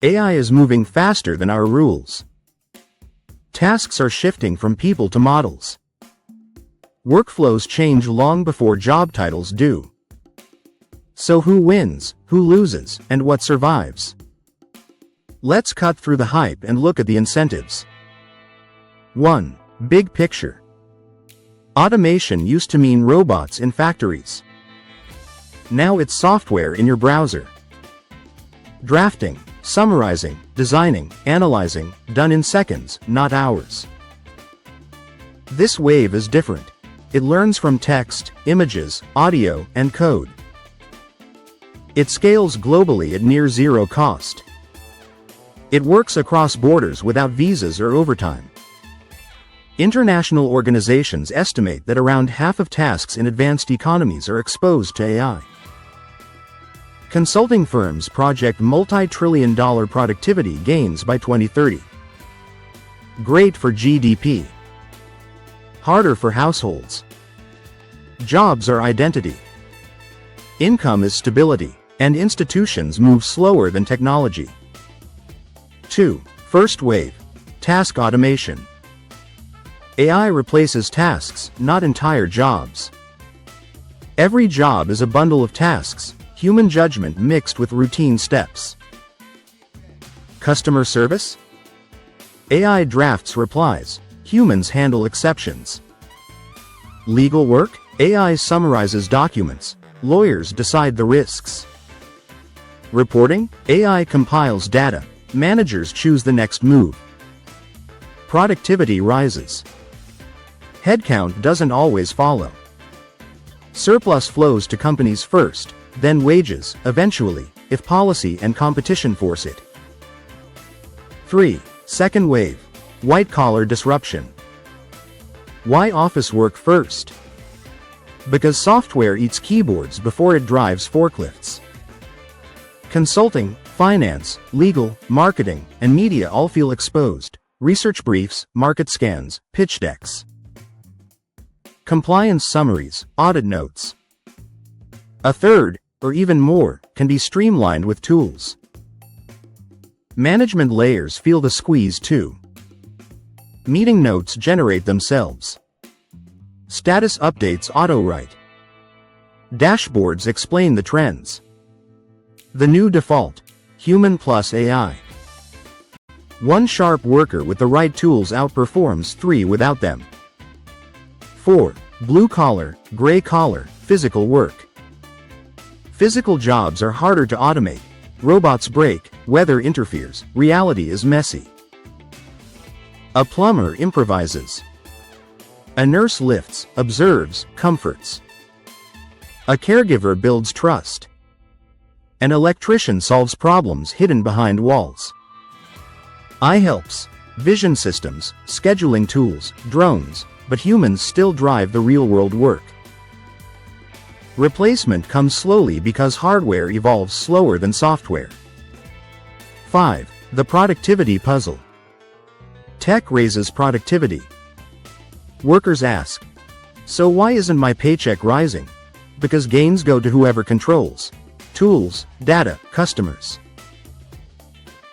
AI is moving faster than our rules. Tasks are shifting from people to models. Workflows change long before job titles do. So who wins, who loses, and what survives? Let's cut through the hype and look at the incentives. 1. Big picture. Automation used to mean robots in factories. Now it's software in your browser. Drafting, summarizing, designing, analyzing, done in seconds, not hours. This wave is different. It learns from text, images, audio, and code. It scales globally at near zero cost. It works across borders without visas or overtime. International organizations estimate that around half of tasks in advanced economies are exposed to AI. Consulting firms project multi-trillion-dollar productivity gains by 2030. Great for GDP. Harder for households. Jobs are identity. Income is stability, and institutions move slower than technology. 2. First wave. Task automation. AI replaces tasks, not entire jobs. Every job is a bundle of tasks, human judgment mixed with routine steps. Customer service? AI drafts replies, humans handle exceptions. Legal work? AI summarizes documents, lawyers decide the risks. Reporting? AI compiles data, managers choose the next move. Productivity rises. Headcount doesn't always follow. Surplus flows to companies first, then wages, eventually, if policy and competition force it. 3. Second wave. White-collar disruption. Why office work first? Because software eats keyboards before it drives forklifts. Consulting, finance, legal, marketing, and media all feel exposed. Research briefs, market scans, pitch decks. Compliance summaries, audit notes. A third, or even more, can be streamlined with tools. Management layers feel the squeeze too. Meeting notes generate themselves. Status updates auto-write. Dashboards explain the trends. The new default: human plus AI. One sharp worker with the right tools outperforms 3 without them. 4. Blue-collar, gray-collar, physical work. Physical jobs are harder to automate. Robots break, weather interferes, reality is messy. A plumber improvises. A nurse lifts, observes, comforts. A caregiver builds trust. An electrician solves problems hidden behind walls. Eye helps, vision systems, scheduling tools, drones, but humans still drive the real-world work. Replacement comes slowly because hardware evolves slower than software. 5. The productivity puzzle. Tech raises productivity. Workers ask, so why isn't my paycheck rising? Because gains go to whoever controls tools, data, customers.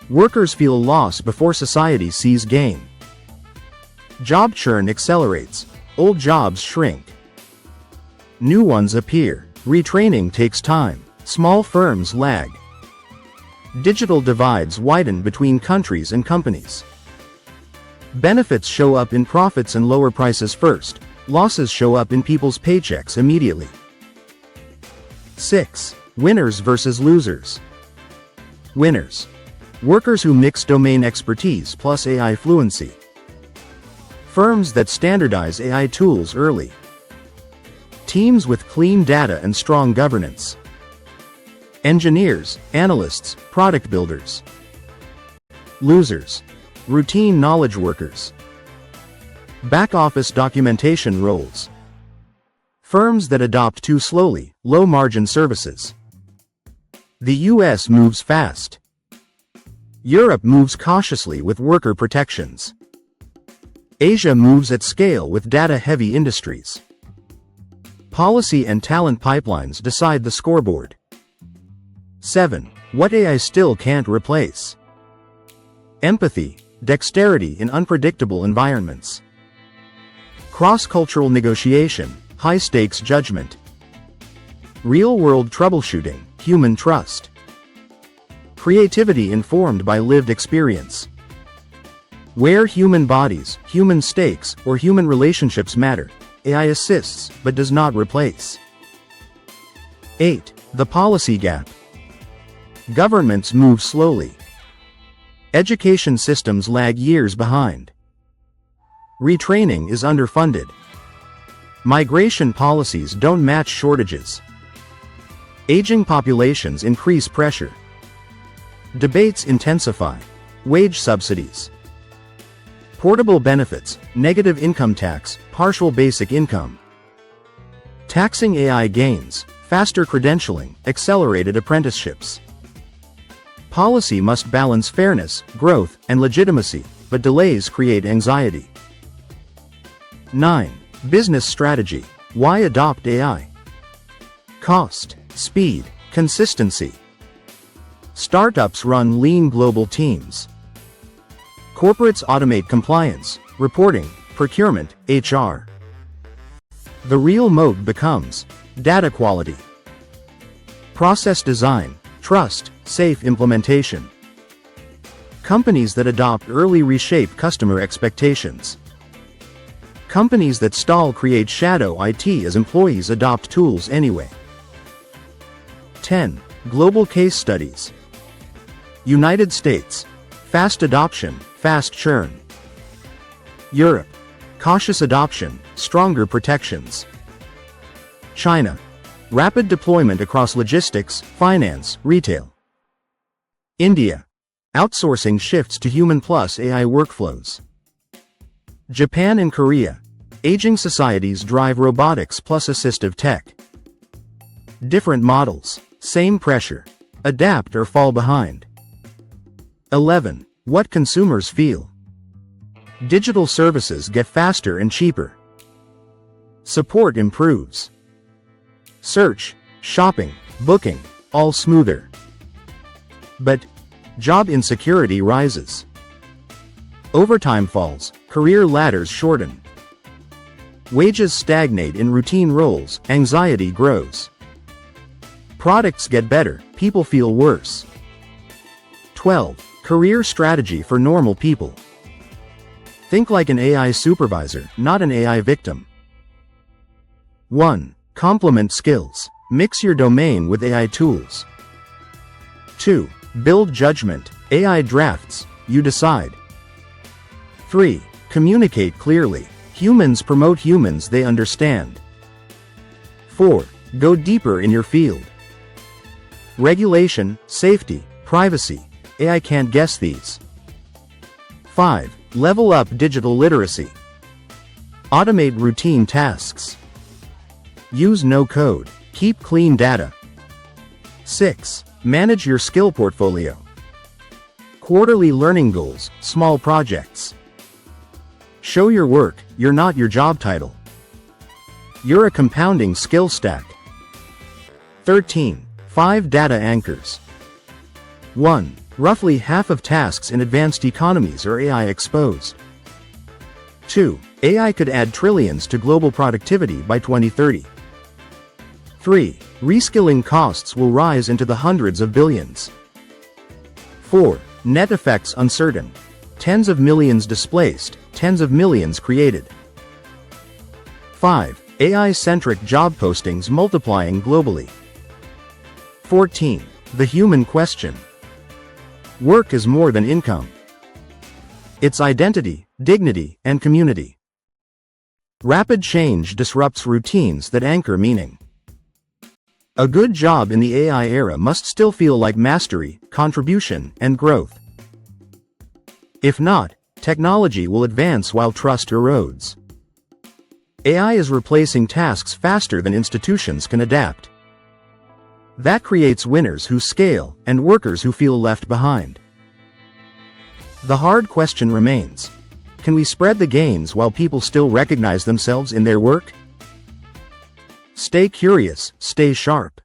Workers feel loss before society sees gain. Job churn accelerates. Old jobs shrink. New ones appear. Retraining takes time. Small firms lag. Digital divides widen between countries and companies. Benefits show up in profits and lower prices first. Losses show up in people's paychecks immediately. 6. Winners versus losers. Winners. Workers who mix domain expertise plus AI fluency. Firms that standardize AI tools early. Teams with clean data and strong governance. Engineers, analysts, product builders. Losers. Routine knowledge workers. Back-office documentation roles. Firms that adopt too slowly, low-margin services. The US moves fast. Europe moves cautiously with worker protections. Asia moves at scale with data-heavy industries. Policy and talent pipelines decide the scoreboard. 7. What AI still can't replace. empathy, dexterity in unpredictable environments. Cross-cultural negotiation, high-stakes judgment. Real-world troubleshooting, human trust. Creativity informed by lived experience. Where human bodies, human stakes, or human relationships matter, AI assists but does not replace. 8. The policy gap. Governments move slowly. Education systems lag years behind. Retraining is underfunded. Migration policies don't match shortages. Aging populations increase pressure. Debates intensify. Wage subsidies. Portable benefits, negative income tax, partial basic income. Taxing AI gains, faster credentialing, accelerated apprenticeships. Policy must balance fairness, growth, and legitimacy, but delays create anxiety. 9. Business strategy. Why adopt AI? Cost, speed, consistency. Startups run lean global teams. Corporates automate compliance, reporting, procurement, HR. The real moat becomes data quality, process design, trust, safe implementation. Companies that adopt early reshape customer expectations. Companies that stall create shadow IT as employees adopt tools anyway. 10. Global case studies. United States. Fast adoption, fast churn. Europe. Cautious adoption, stronger protections. China. Rapid deployment across logistics, finance, retail. India. Outsourcing shifts to human plus AI workflows. Japan and Korea. Aging societies drive robotics plus assistive tech. Different models, same pressure. Adapt or fall behind. 11. What consumers feel. Digital services get faster and cheaper. Support improves. Search, shopping, booking, all smoother. But job insecurity rises. Overtime falls, career ladders shorten. Wages stagnate in routine roles, anxiety grows. Products get better, people feel worse. 12. Career strategy for normal people. Think like an AI supervisor, not an AI victim. 1. Complement skills. Mix your domain with AI tools. 2. Build judgment. AI drafts, you decide. 3. Communicate clearly. Humans promote humans they understand. 4. Go deeper in your field. Regulation, safety, privacy. AI can't guess these. 5. Level up digital literacy. Automate routine tasks. Use no code. Keep clean data. 6. Manage your skill portfolio. Quarterly learning goals, small projects. Show your work, you're not your job title. You're a compounding skill stack. 13. 5 data anchors. 1. Roughly half of tasks in advanced economies are AI exposed. 2. AI could add trillions to global productivity by 2030. 3. Reskilling costs will rise into the hundreds of billions. 4. Net effects uncertain. Tens of millions displaced, tens of millions created. 5. AI-centric job postings multiplying globally. 14. The human question. Work is more than income. It's identity, dignity, and community. Rapid change disrupts routines that anchor meaning. A good job in the AI era must still feel like mastery, contribution, and growth. If not, technology will advance while trust erodes. AI is replacing tasks faster than institutions can adapt. That creates winners who scale and workers who feel left behind. The hard question remains: can we spread the gains while people still recognize themselves in their work? Stay curious, stay sharp.